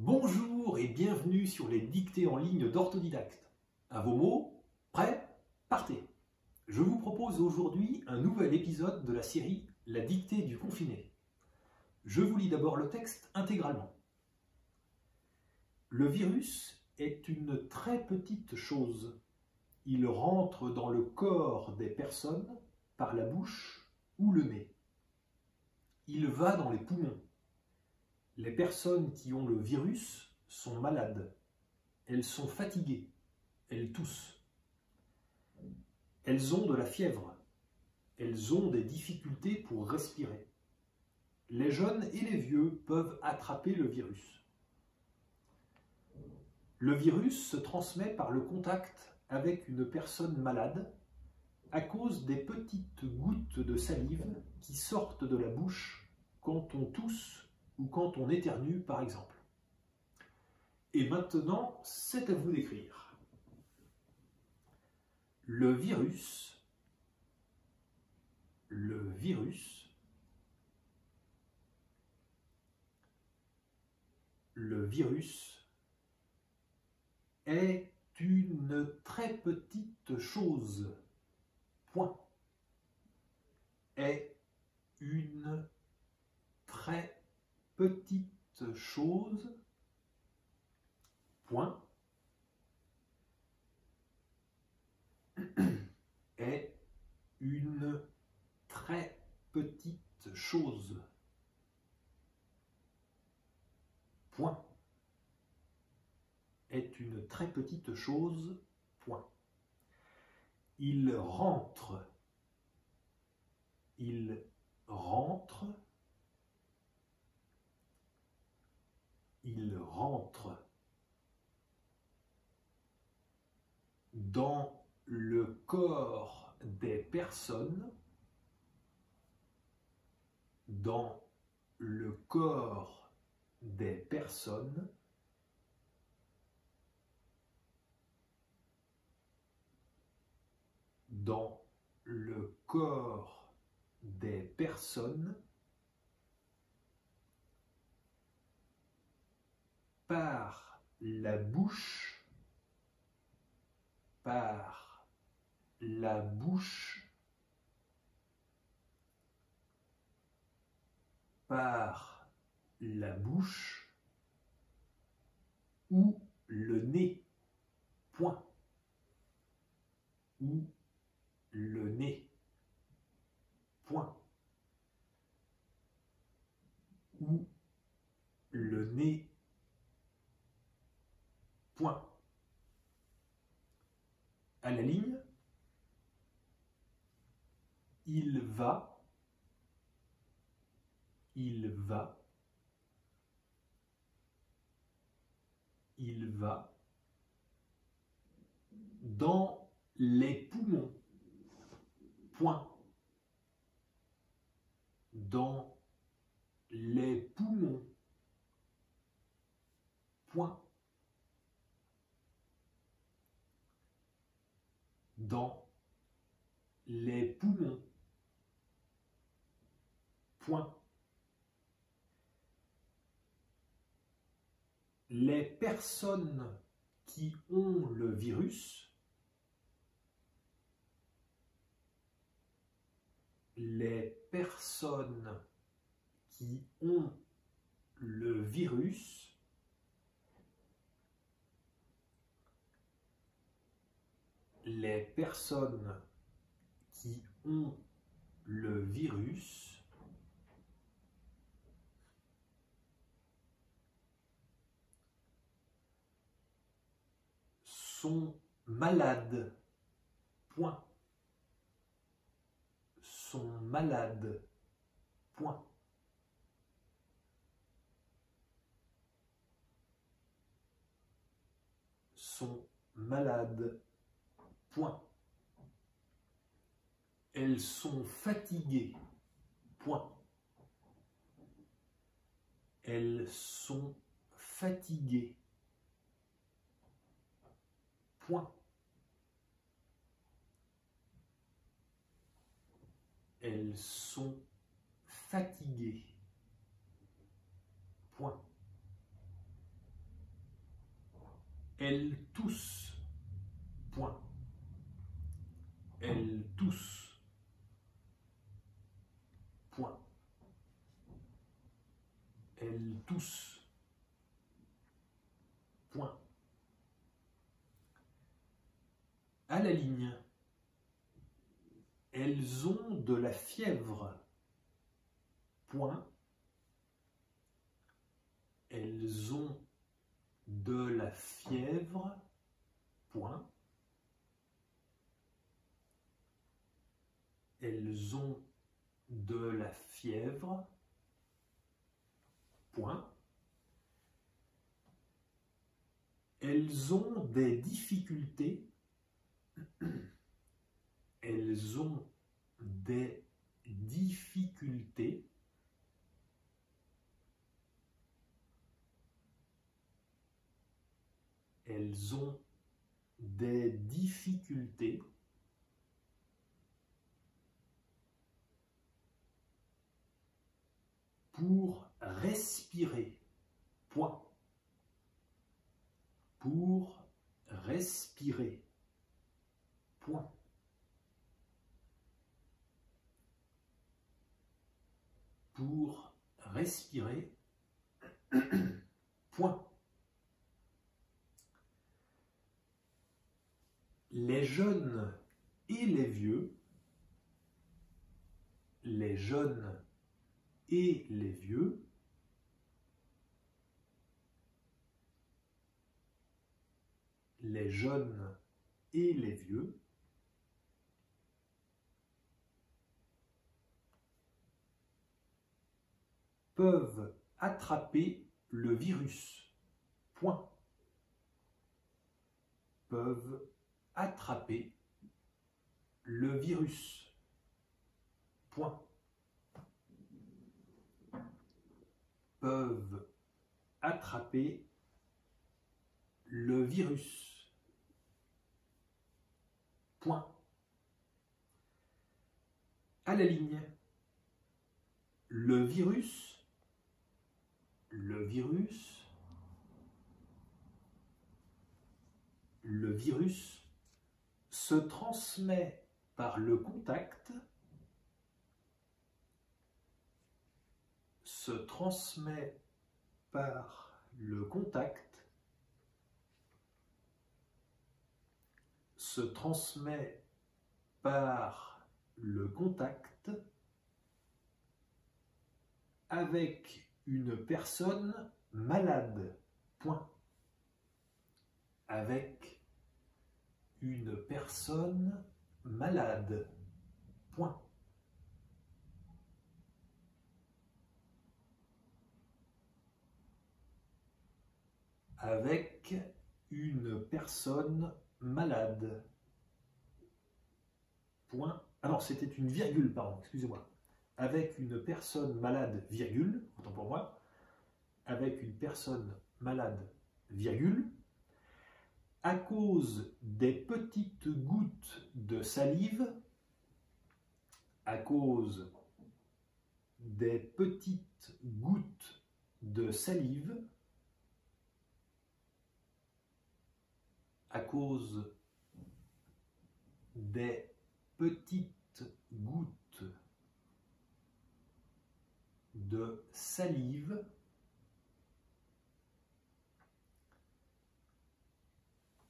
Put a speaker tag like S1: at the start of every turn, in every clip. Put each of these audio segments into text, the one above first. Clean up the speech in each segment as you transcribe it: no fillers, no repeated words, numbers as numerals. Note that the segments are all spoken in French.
S1: Bonjour et bienvenue sur les dictées en ligne d'Orthodidacte. À vos mots, prêts, partez. Je vous propose aujourd'hui un nouvel épisode de la série La dictée du confiné. Je vous lis d'abord le texte intégralement. Le virus est une très petite chose. Il rentre dans le corps des personnes par la bouche ou le nez. Il va dans les poumons. Les personnes qui ont le virus sont malades. Elles sont fatiguées. Elles toussent. Elles ont de la fièvre. Elles ont des difficultés pour respirer. Les jeunes et les vieux peuvent attraper le virus. Le virus se transmet par le contact avec une personne malade à cause des petites gouttes de salive qui sortent de la bouche quand on tousse ou quand on éternue, par exemple. Et maintenant, c'est à vous d'écrire. Le virus est une très petite chose. Point. Est une très petite chose. Point. Est une très petite chose. Point. Est une très petite chose. Point. Il rentre. Il rentre. Il rentre dans le corps des personnes, dans le corps des personnes, dans le corps des personnes, par la bouche, par la bouche, par la bouche ou le nez. Point. Ou le nez. Point. Ou le nez. Point. À la ligne, il va, il va, il va, dans les poumons. Point. Dans les poumons. Point. Dans les poumons. Point. Les personnes qui ont le virus, les personnes qui ont le virus les personnes qui ont le virus sont malades. Point. Sont malades. Point. Sont malades. Point. Elles sont fatiguées. Point. Elles sont fatiguées. Point. Elles sont fatiguées. Point. elles tous, point. Elles tous, point. Elles tous, point. À la ligne, elles ont de la fièvre, point. Elles ont de la fièvre, point. Elles ont de la fièvre, point. Elles ont des difficultés, elles ont des difficultés, elles ont des difficultés, pour respirer, point. Pour respirer, point. Pour respirer, point. Les jeunes et les vieux, les jeunes et les vieux, les jeunes et les vieux, peuvent attraper le virus, point. Peuvent attraper le virus, point. Peuvent attraper le virus, point. À la ligne, le virus se transmet par le contact, se transmet par le contact, se transmet par le contact avec une personne malade, point. Avec une personne malade, point. Avec une personne malade, point. Ah non, c'était une virgule, pardon, excusez-moi. Avec une personne malade, virgule, autant pour moi, avec une personne malade, virgule, à cause des petites gouttes de salive, à cause des petites gouttes de salive, à cause des petites gouttes de salive,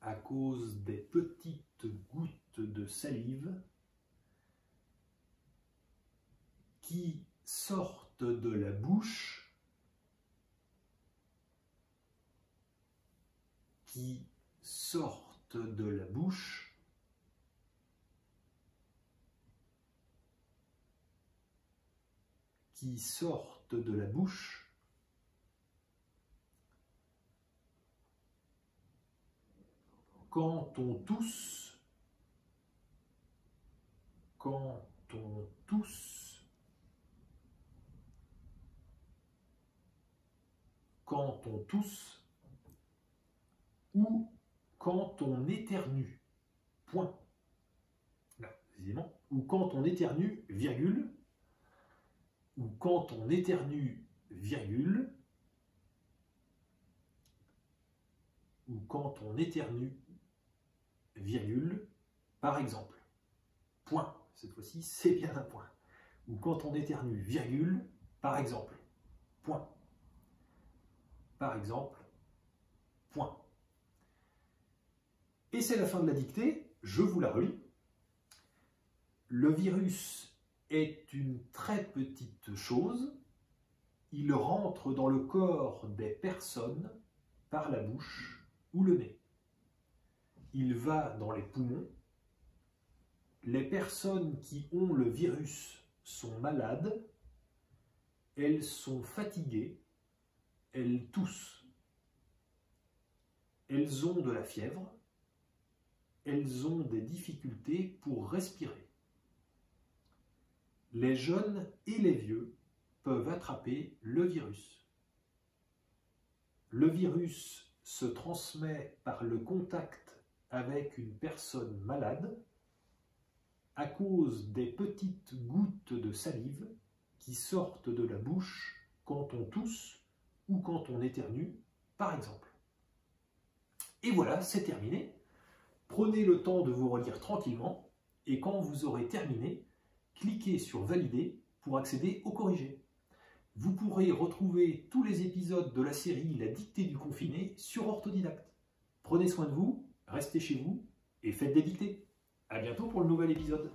S1: à cause des petites gouttes de salive qui sortent de la bouche, qui sortent de la bouche, qui sortent de la bouche, quand on tousse, quand on tousse, quand on tousse, ou quand on éternue, point. Là, évidemment, ou quand on éternue, virgule, ou quand on éternue, virgule, ou quand on éternue, virgule, par exemple. Point. Cette fois-ci, c'est bien un point. Ou quand on éternue, virgule, par exemple. Point. Par exemple, point. Et c'est la fin de la dictée, je vous la relis. Le virus est une très petite chose. Il rentre dans le corps des personnes par la bouche ou le nez. Il va dans les poumons. Les personnes qui ont le virus sont malades. Elles sont fatiguées. Elles toussent. Elles ont de la fièvre. Elles ont des difficultés pour respirer. Les jeunes et les vieux peuvent attraper le virus. Le virus se transmet par le contact avec une personne malade à cause des petites gouttes de salive qui sortent de la bouche quand on tousse ou quand on éternue, par exemple. Et voilà, c'est terminé. Prenez le temps de vous relire tranquillement et quand vous aurez terminé, cliquez sur Valider pour accéder au corrigé. Vous pourrez retrouver tous les épisodes de la série La dictée du confiné sur Orthodidacte. Prenez soin de vous, restez chez vous et faites des dictées. À bientôt pour le nouvel épisode.